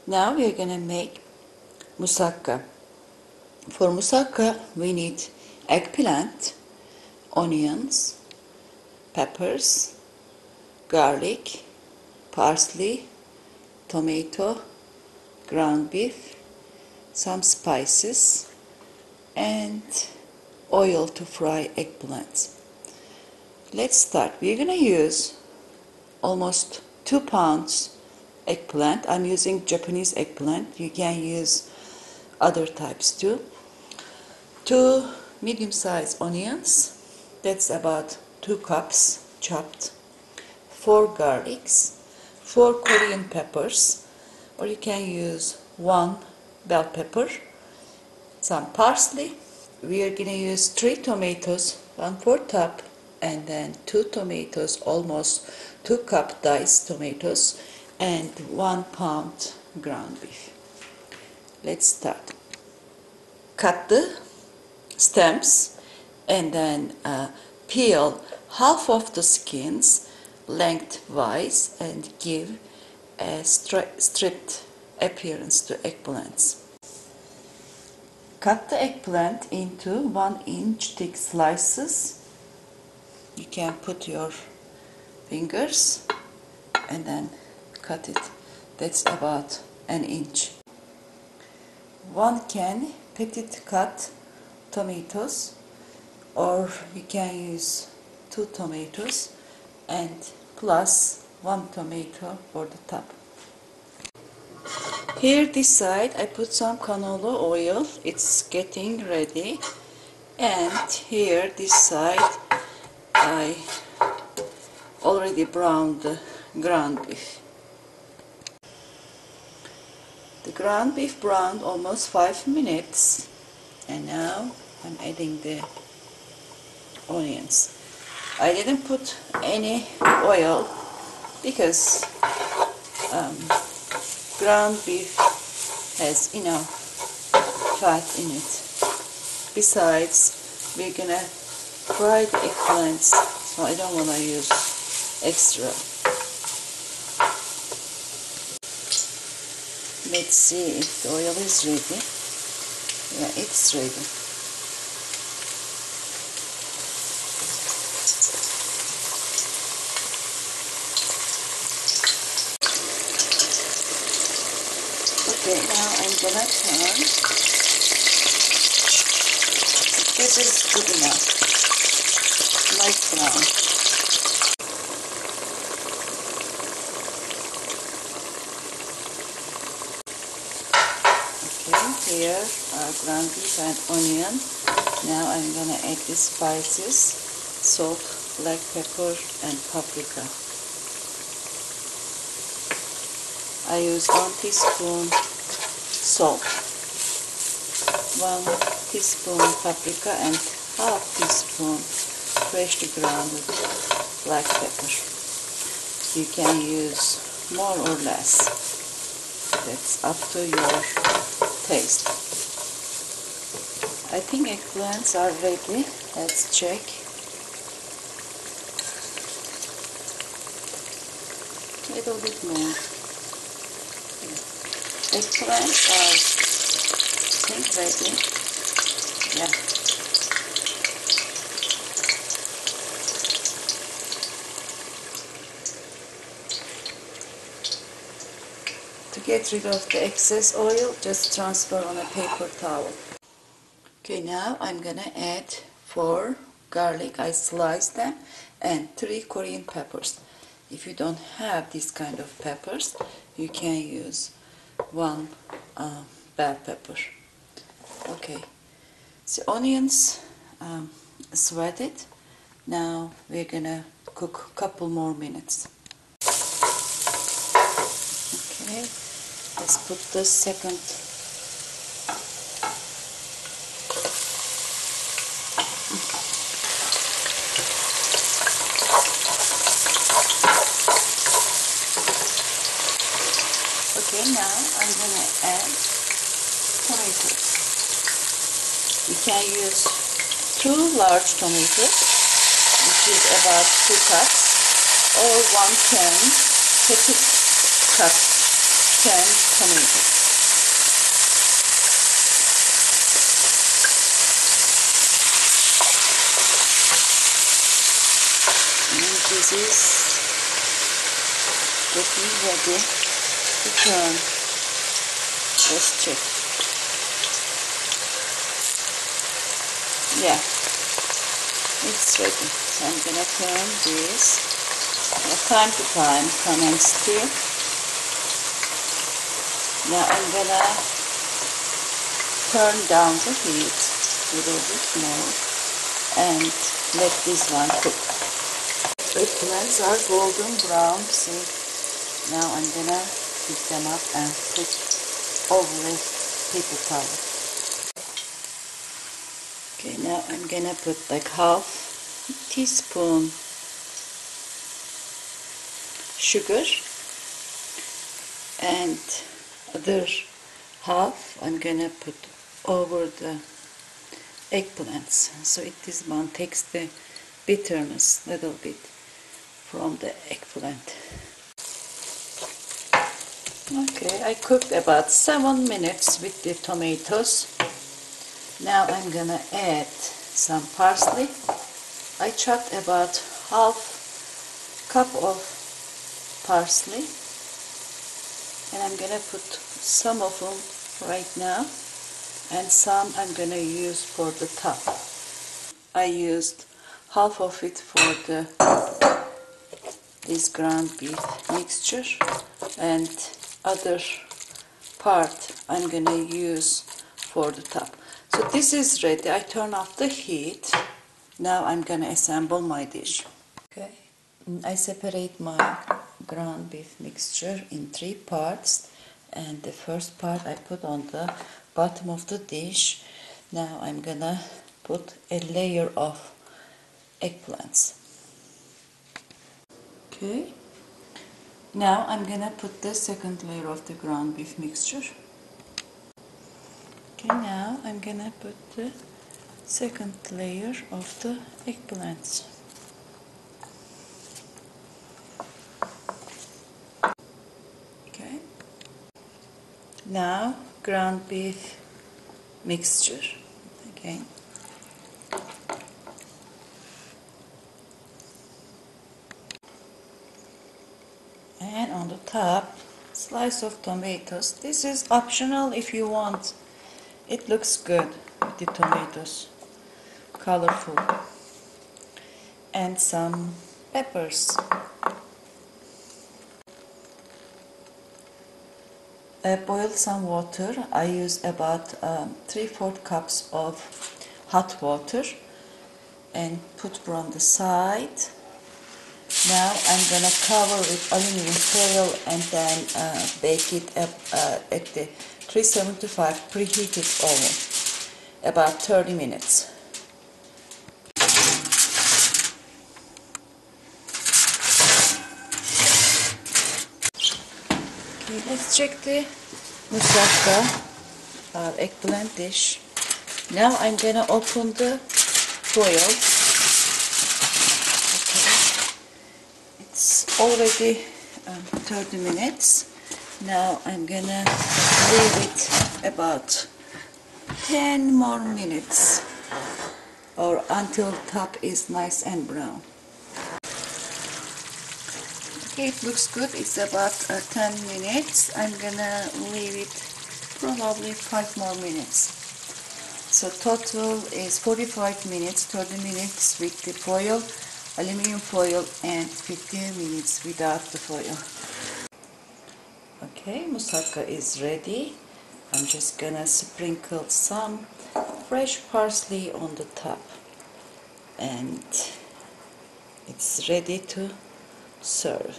Now we are gonna make musakka. For musakka we need eggplant, onions, peppers, garlic, parsley, tomato, ground beef, some spices, and oil to fry eggplants. Let's start. We're gonna use almost 2 pounds eggplant. I'm using Japanese eggplant. You can use other types too. 2 medium-sized onions. That's about 2 cups chopped. 4 garlics. 4 Korean peppers, or you can use 1 bell pepper. Some parsley. We are gonna use 3 tomatoes, 1/4 cup, and then 2 tomatoes, almost 2 cup diced tomatoes, and 1 pound ground beef. Let's start. Cut the stems and then peel half of the skins lengthwise and give a stripped appearance to eggplants. Cut the eggplant into 1-inch thick slices. You can put your fingers and then cut it. That's about 1 inch. 1 can petit cut tomatoes, or you can use 2 tomatoes and plus 1 tomato for the top. Here this side I put some canola oil. It's getting ready. And here this side I already browned the ground beef. The ground beef browned almost 5 minutes, and now I'm adding the onions. I didn't put any oil because ground beef has enough fat in it. Besides, we're gonna fry the eggplants, so I don't want to use extra. Let's see if the oil is ready. Yeah, it's ready. Okay, now I'm gonna turn. This is good enough. Light brown. Okay, here are ground beef and onion. Now I'm gonna add the spices, salt, black pepper, and paprika. I use 1 teaspoon salt, 1 teaspoon paprika, and half teaspoon freshly grounded black pepper. You can use more or less. That's up to your taste. I think eggplants are ready. Let's check. A little bit more. Eggplants are, I think, ready. Yeah. To get rid of the excess oil, just transfer on a paper towel. Okay, now I'm gonna add 4 garlic. I sliced them, and 3 Korean peppers. If you don't have this kind of peppers, you can use 1 bell pepper. Okay, so onions sweated. Now we're gonna cook a couple more minutes. Okay, let's put the second. Okay, now I'm gonna add tomatoes. You can use 2 large tomatoes, which is about 2 cups, or 1 can petit cut 10 tomatoes. And this is getting ready to turn. Let's check. Yeah, it's ready. So I'm gonna turn this time to time, come and stir. Now I'm gonna turn down the heat a little bit more and let this one cook. Eggplants are golden brown. See, now I'm gonna pick them up and put over a paper towel. Okay, now I'm gonna put like half teaspoon sugar and other half I'm gonna put over the eggplants, so this one takes the bitterness little bit from the eggplant. Okay, I cooked about 7 minutes with the tomatoes. Now I'm gonna add some parsley. I chopped about half cup of parsley, and I'm gonna put some of them right now and some I'm gonna use for the top. I used half of it for this ground beef mixture, and other part I'm gonna use for the top. So this is ready. I turn off the heat. Now I'm gonna assemble my dish. Okay, I separate my ground beef mixture in 3 parts, and the first part I put on the bottom of the dish. Now I'm gonna put a layer of eggplants. Okay, now I'm gonna put the second layer of the ground beef mixture. Okay, now I'm gonna put the second layer of the eggplants. Okay, now ground beef mixture again. And on the top, slice of tomatoes. This is optional if you want. It looks good with the tomatoes, colorful. And some peppers. Boil some water. I use about 3/4 cups of hot water and put on the side. Now I'm gonna cover with aluminum foil and then bake it at the 375 preheated oven about 30 minutes. Okay, let's check the musakka, our eggplant dish. Now I'm gonna open the foil. It's already 30 minutes. Now I'm gonna leave it about 10 more minutes, or until top is nice and brown. Okay, it looks good. It's about 10 minutes. I'm gonna leave it probably 5 more minutes. So total is 45 minutes, 30 minutes with the foil, aluminum foil, and 15 minutes without the foil. Okay, musakka is ready. I'm just gonna sprinkle some fresh parsley on the top, and it's ready to serve.